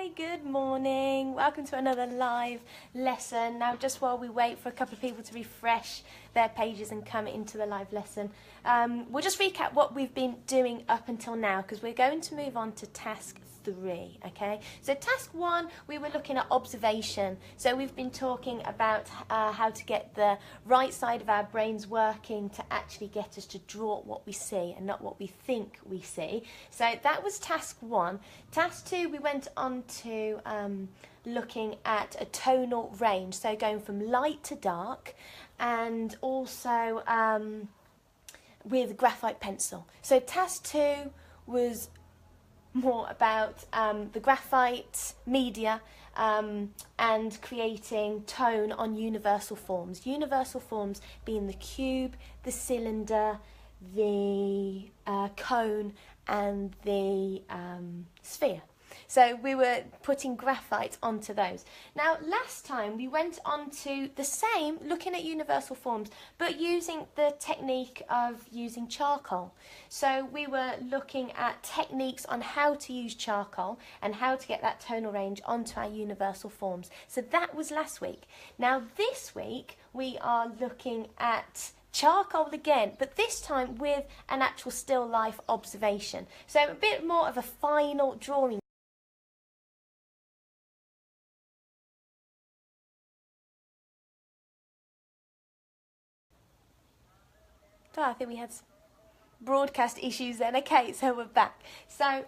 Hi, good morning. Welcome to another live lesson. Now, just while we wait for a couple of people to refresh their pages and come into the live lesson, we'll just recap what we've been doing up until now because we're going to move on to task 3, okay? So task 1, we were looking at observation. So we've been talking about how to get the right side of our brains working to actually get us to draw what we see and not what we think we see. So that was task 1. Task 2, we went on to looking at a tonal range, so going from light to dark, and also with graphite pencil. So task 2 was more about the graphite media and creating tone on universal forms. Universal forms being the cube, the cylinder, the cone and the sphere. So we were putting graphite onto those. Now, last time we went on to the same, looking at universal forms, but using the technique of using charcoal. So we were looking at techniques on how to use charcoal and how to get that tonal range onto our universal forms. So that was last week. Now, this week we are looking at charcoal again, but this time with an actual still life observation. So a bit more of a final drawing. Oh, I think we had broadcast issues then. Okay, so we're back. So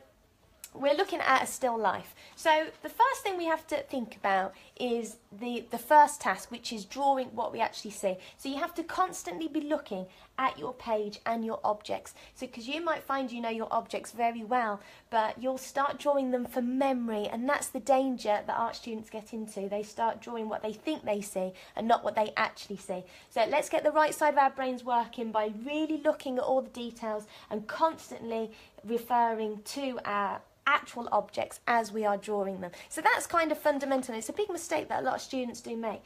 we're looking at a still life. So the first thing we have to think about is the first task, which is drawing what we actually see. So you have to constantly be looking at your page and your objects. So because you might find you know your objects very well, but you'll start drawing them from memory, and that's the danger that art students get into. They start drawing what they think they see and not what they actually see. So let's get the right side of our brains working by really looking at all the details and constantly referring to our actual objects as we are drawing them. So that's kind of fundamental. It's a big mistake that a lot of students do make.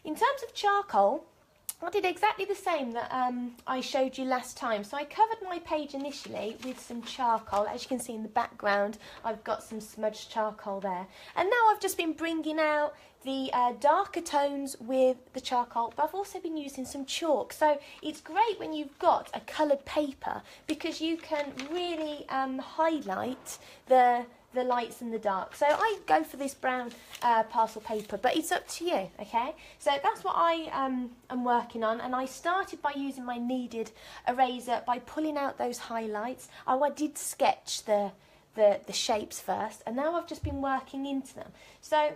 In terms of charcoal, I did exactly the same that I showed you last time. So I covered my page initially with some charcoal. As you can see in the background, I've got some smudged charcoal there. And now I've just been bringing out the darker tones with the charcoal, but I've also been using some chalk. So it's great when you've got a coloured paper because you can really highlight the lights and the dark. So I go for this brown parcel paper, but it's up to you, okay? So that's what I am working on, and I started by using my kneaded eraser by pulling out those highlights. I did sketch the shapes first, and now I've just been working into them. So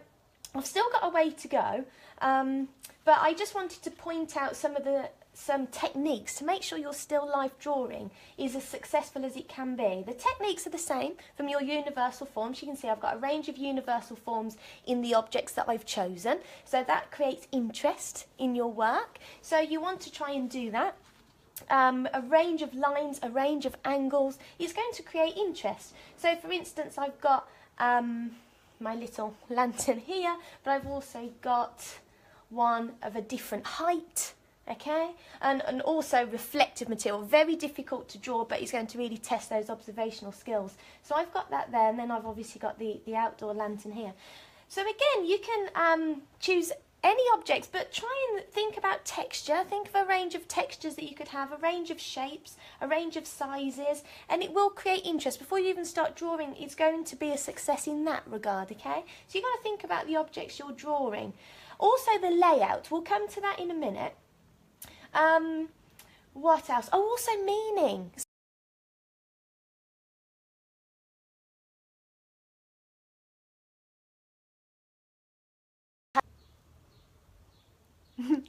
I've still got a way to go, but I just wanted to point out some techniques to make sure your still life drawing is as successful as it can be. The techniques are the same from your universal forms. You can see I've got a range of universal forms in the objects that I've chosen, so that creates interest in your work. So you want to try and do that. A range of lines, a range of angles is going to create interest. So for instance, I've got my little lantern here, but I've also got one of a different height, okay, and also reflective material, very difficult to draw, but it's going to really test those observational skills. So I've got that there, and then I've obviously got the outdoor lantern here. So again, you can choose any objects, but try and think about texture. Think of a range of textures that you could have, a range of shapes, a range of sizes, and it will create interest. Before you even start drawing, it's going to be a success in that regard, okay? So you've got to think about the objects you're drawing. Also the layout, we'll come to that in a minute. What else? Oh, also meaning.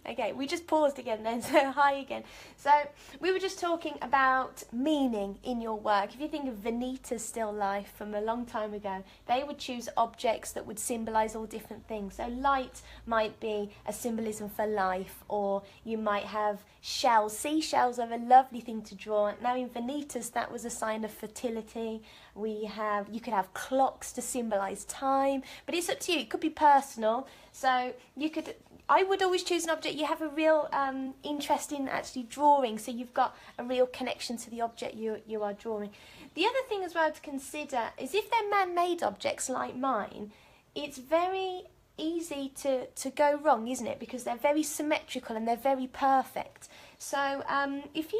Okay, we just paused again then, so hi again. So we were just talking about meaning in your work. If you think of Venita's still life from a long time ago, they would choose objects that would symbolise all different things. So light might be a symbolism for life, or you might have shells. Seashells are a lovely thing to draw. Now in Venita's, that was a sign of fertility. You could have clocks to symbolise time, but it's up to you. It could be personal, so you could I would always choose an object you have a real interest in actually drawing, so you've got a real connection to the object you are drawing. The other thing as well to consider is if they're man-made objects like mine, it's very easy to go wrong, isn't it? Because they're very symmetrical and they're very perfect. So if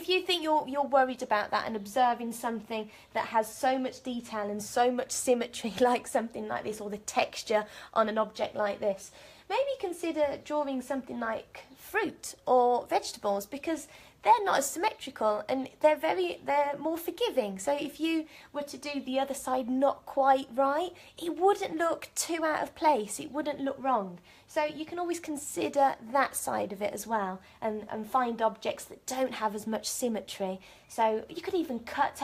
you think you're worried about that and observing something that has so much detail and so much symmetry like something like this, or the texture on an object like this, maybe consider drawing something like fruit or vegetables, because they're not as symmetrical and they're more forgiving. So if you were to do the other side not quite right, it wouldn't look too out of place, it wouldn't look wrong. So you can always consider that side of it as well, and find objects that don't have as much symmetry. So you could even cut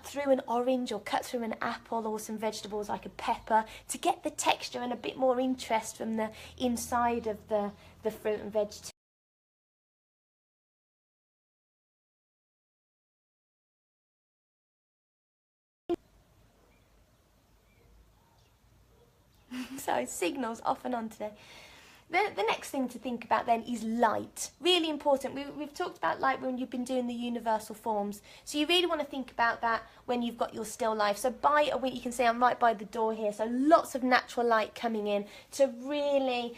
through an orange or cut through an apple or some vegetables like a pepper to get the texture and a bit more interest from the inside of the fruit and vegetable. So signals off and on today. The next thing to think about then is light. Really important. We've talked about light when you've been doing the universal forms. So you really want to think about that when you've got your still life. So you can see I'm right by the door here. So lots of natural light coming in to really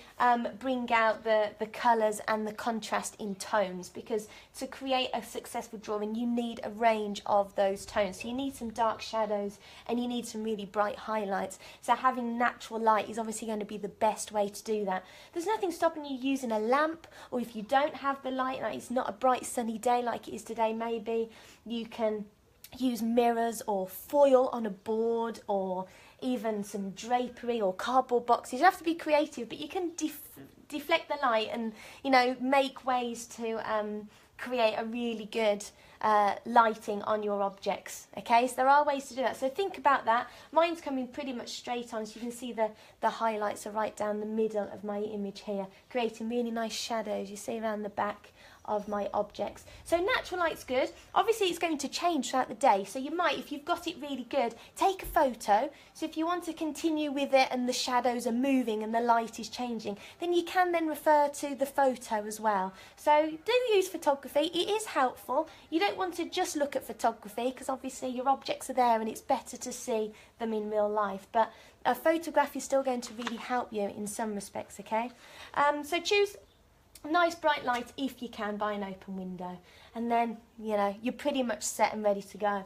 bring out the colours and the contrast in tones. Because to create a successful drawing, you need a range of those tones. So you need some dark shadows and you need some really bright highlights. So having natural light is obviously going to be the best way to do that. There's nothing stopping you using a lamp, or if you don't have the light, like it's not a bright sunny day like it is today, maybe you can use mirrors or foil on a board, or even some drapery or cardboard boxes. You have to be creative, but you can deflect the light and, you know, make ways to create a really good lighting on your objects. Okay, so there are ways to do that, so think about that. Mine's coming pretty much straight on, so you can see the highlights are right down the middle of my image here, creating really nice shadows you see around the back of my objects. So natural light's good. Obviously it's going to change throughout the day, so you might, if you've got it really good, take a photo. So if you want to continue with it and the shadows are moving and the light is changing, then you can then refer to the photo as well. So do use photography, it is helpful. You don't want to just look at photography, because obviously your objects are there and it's better to see them in real life, but a photograph is still going to really help you in some respects. Okay, so choose nice bright light if you can by an open window, and then, you know, you're pretty much set and ready to go.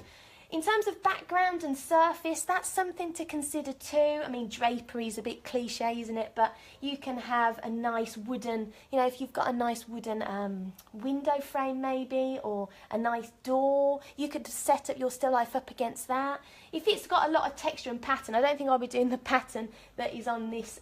In terms of background and surface, that's something to consider too. I mean, drapery is a bit cliche, isn't it? But you can have a nice wooden, you know, if you've got a nice wooden window frame maybe, or a nice door, you could set up your still life up against that. If it's got a lot of texture and pattern, I don't think I'll be doing the pattern that is on this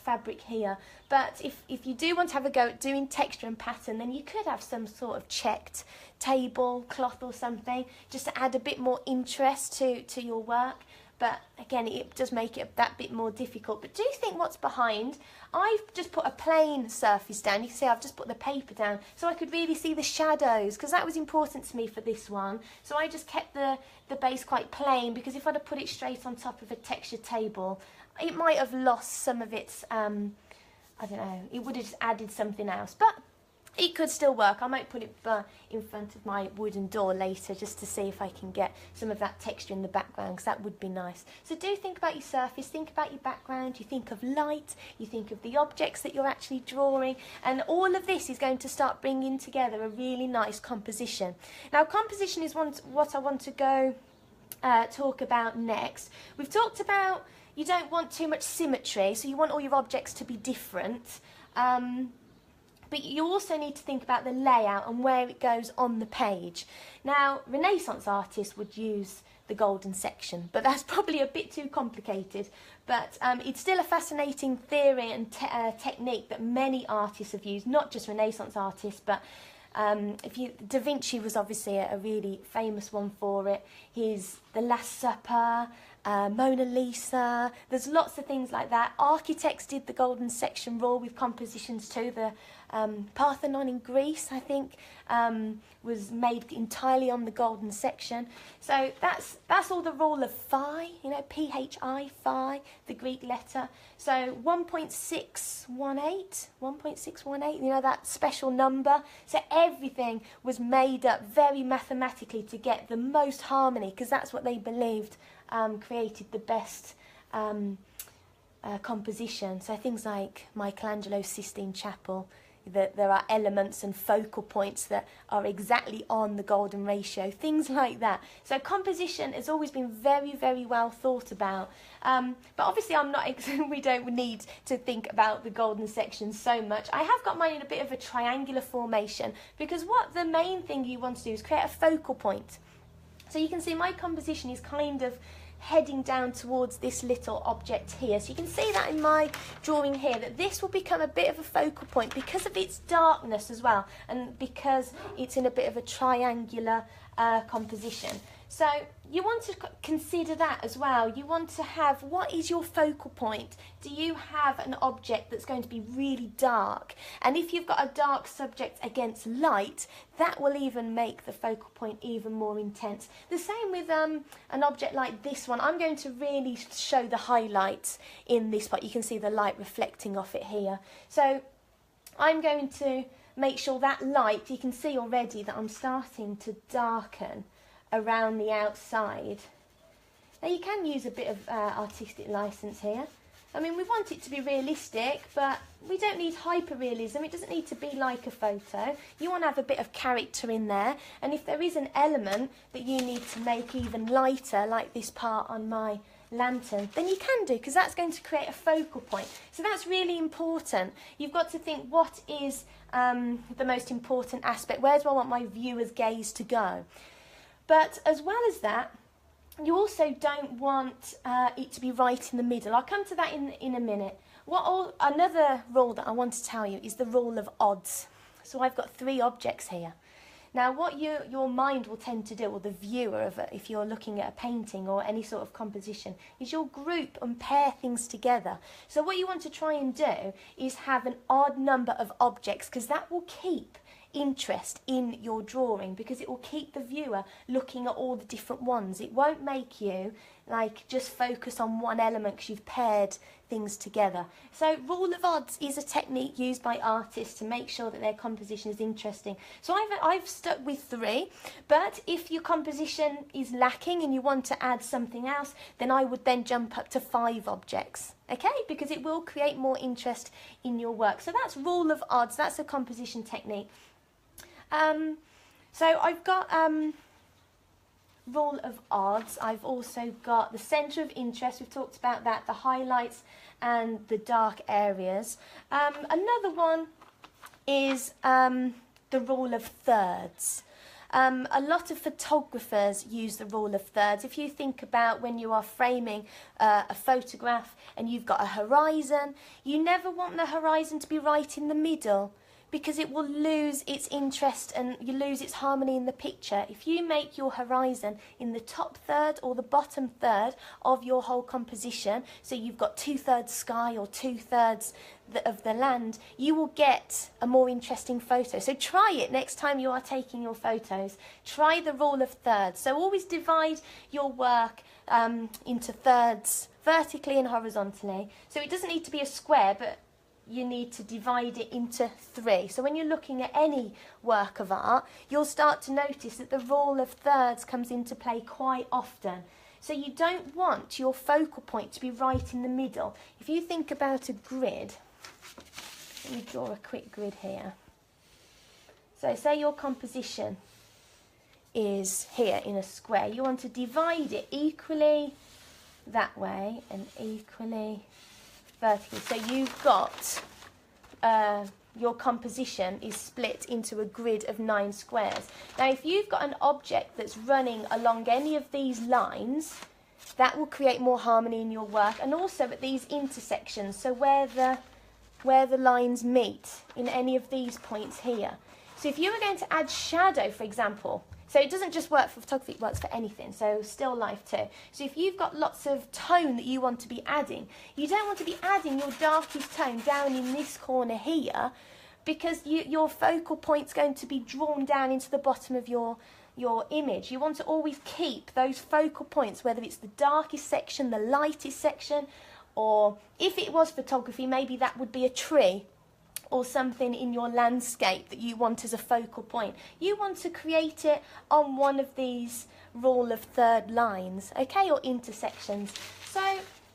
fabric here, but if you do want to have a go at doing texture and pattern, then you could have some sort of checked tablecloth or something, just to add a bit more interest to your work. But again, it does make it that bit more difficult. But do think what's behind. I've just put a plain surface down. You can see I've just put the paper down so I could really see the shadows, because that was important to me for this one. So I just kept the base quite plain, because if I'd have put it straight on top of a textured table, it might have lost some of its, I don't know, it would have just added something else. But it could still work. I might put it in front of my wooden door later, just to see if I can get some of that texture in the background, because that would be nice. So do think about your surface, think about your background, you think of light, you think of the objects that you're actually drawing, and all of this is going to start bringing together a really nice composition. Now, composition is what I want to go talk about next. We've talked about you don't want too much symmetry, so you want all your objects to be different. But you also need to think about the layout and where it goes on the page. Now, Renaissance artists would use the golden section, but that's probably a bit too complicated. But it's still a fascinating theory and technique that many artists have used, not just Renaissance artists, but Da Vinci was obviously a really famous one for it. The Last Supper, Mona Lisa, there's lots of things like that. Architects did the golden section rule with compositions too. Parthenon in Greece, I think, was made entirely on the golden section. So that's all the rule of phi, you know, P-H-I, phi, the Greek letter. So 1.618, you know, that special number. So everything was made up very mathematically to get the most harmony, because that's what they believed created the best composition. So things like Michelangelo's Sistine Chapel, that there are elements and focal points that are exactly on the golden ratio, things like that. So composition has always been very, very well thought about. But obviously we don't need to think about the golden section so much. I have got mine in a bit of a triangular formation, because what the main thing you want to do is create a focal point. So you can see my composition is kind of heading down towards this little object here. So you can see that in my drawing here, that this will become a bit of a focal point because of its darkness as well, and because it's in a bit of a triangular composition. So you want to consider that as well. You want to have, what is your focal point? Do you have an object that's going to be really dark? And if you've got a dark subject against light, that will even make the focal point even more intense. The same with an object like this one. I'm going to really show the highlights in this part. You can see the light reflecting off it here. So I'm going to make sure that light, you can see already that I'm starting to darken around the outside. Now you can use a bit of artistic license here. I mean, we want it to be realistic, but we don't need hyper-realism. It doesn't need to be like a photo. You want to have a bit of character in there, and if there is an element that you need to make even lighter, like this part on my lantern, then you can do, because that's going to create a focal point. So that's really important. You've got to think, what is the most important aspect? Where do I want my viewer's gaze to go? But as well as that, you also don't want it to be right in the middle. I'll come to that in a minute. Another rule that I want to tell you is the rule of odds. So I've got 3 objects here. Now what your mind will tend to do, or the viewer of it, if you're looking at a painting or any sort of composition, is you'll group and pair things together. So what you want to try and do is have an odd number of objects, because that will keep interest in your drawing, because it will keep the viewer looking at all the different ones. It won't make you like just focus on one element because you've paired things together. So rule of odds is a technique used by artists to make sure that their composition is interesting. So I've stuck with 3, but if your composition is lacking and you want to add something else, then I would then jump up to 5 objects. Okay, because it will create more interest in your work. So that's rule of odds. That's a composition technique. So I've got rule of odds. I've also got the centre of interest. We've talked about that, the highlights and the dark areas. Another one is the rule of thirds. A lot of photographers use the rule of thirds. If you think about when you are framing a photograph and you've got a horizon, you never want the horizon to be right in the middle, because it will lose its interest and you lose its harmony in the picture. If you make your horizon in the top third or the bottom third of your whole composition, so you've got 2/3 sky or 2/3 of the land, you will get a more interesting photo. So try it next time you are taking your photos. Try the rule of thirds. So always divide your work into thirds, vertically and horizontally. So it doesn't need to be a square, but you need to divide it into 3. So when you're looking at any work of art, you'll start to notice that the rule of thirds comes into play quite often. So you don't want your focal point to be right in the middle. If you think about a grid, let me draw a quick grid here. So say your composition is here in a square. You want to divide it equally that way and equally vertically. So you've got your composition is split into a grid of 9 squares. Now if you've got an object that's running along any of these lines, that will create more harmony in your work, and also at these intersections, so where the lines meet in any of these points here. So if you were going to add shadow, for example, so it doesn't just work for photography, it works for anything, so still life too. So if you've got lots of tone that you want to be adding, you don't want to be adding your darkest tone down in this corner here, because your focal point's going to be drawn down into the bottom of your image. You want to always keep those focal points, whether it's the darkest section, the lightest section, or if it was photography, maybe that would be a tree or something in your landscape that you want as a focal point. You want to create it on one of these rule of third lines, okay, or intersections. So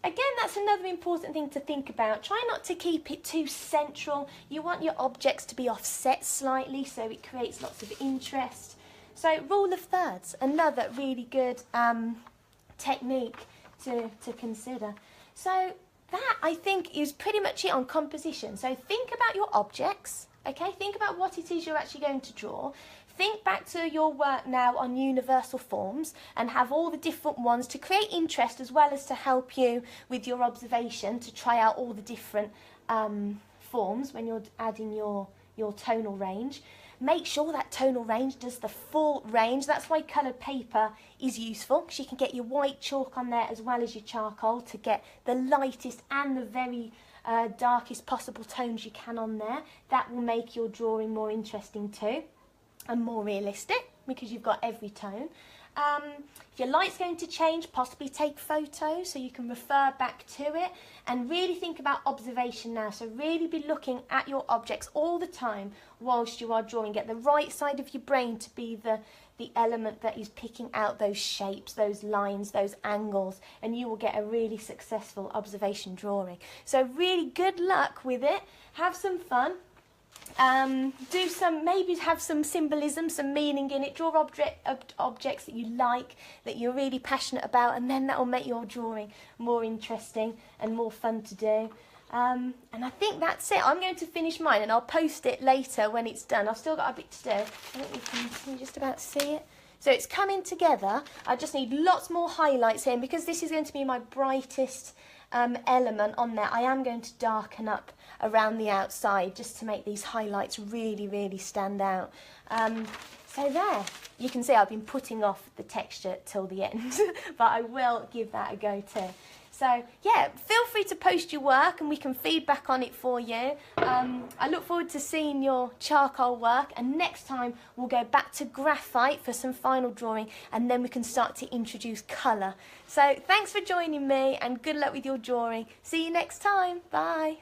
again, that's another important thing to think about. Try not to keep it too central. You want your objects to be offset slightly so it creates lots of interest. So rule of thirds, another really good technique to consider. So that, I think, is pretty much it on composition. So think about your objects, okay? Think about what it is you're actually going to draw. Think back to your work now on universal forms and have all the different ones to create interest as well as to help you with your observation to try out all the different forms when you're adding your tonal range. Make sure that tonal range does the full range. That's why coloured paper is useful, because you can get your white chalk on there as well as your charcoal to get the lightest and the very darkest possible tones you can on there. That will make your drawing more interesting too and more realistic because you've got every tone. If your light's going to change, possibly take photos so you can refer back to it and really think about observation now. So really be looking at your objects all the time whilst you are drawing. Get the right side of your brain to be the element that is picking out those shapes, those lines, those angles, and you will get a really successful observation drawing. So really good luck with it. Have some fun. Maybe have some symbolism, some meaning in it. Draw objects that you like, that you're really passionate about, and then that will make your drawing more interesting and more fun to do. And I think that's it. I'm going to finish mine and I'll post it later when it's done. I've still got a bit to do. I think you can just about see it. So it's coming together. I just need lots more highlights here, and because this is going to be my brightest element on there, I am going to darken up around the outside just to make these highlights really, really stand out. So there, you can see I've been putting off the texture till the end, but I will give that a go too. So yeah, feel free to post your work and we can feedback on it for you. I look forward to seeing your charcoal work, and next time we'll go back to graphite for some final drawing, and then we can start to introduce colour. So thanks for joining me and good luck with your drawing. See you next time. Bye.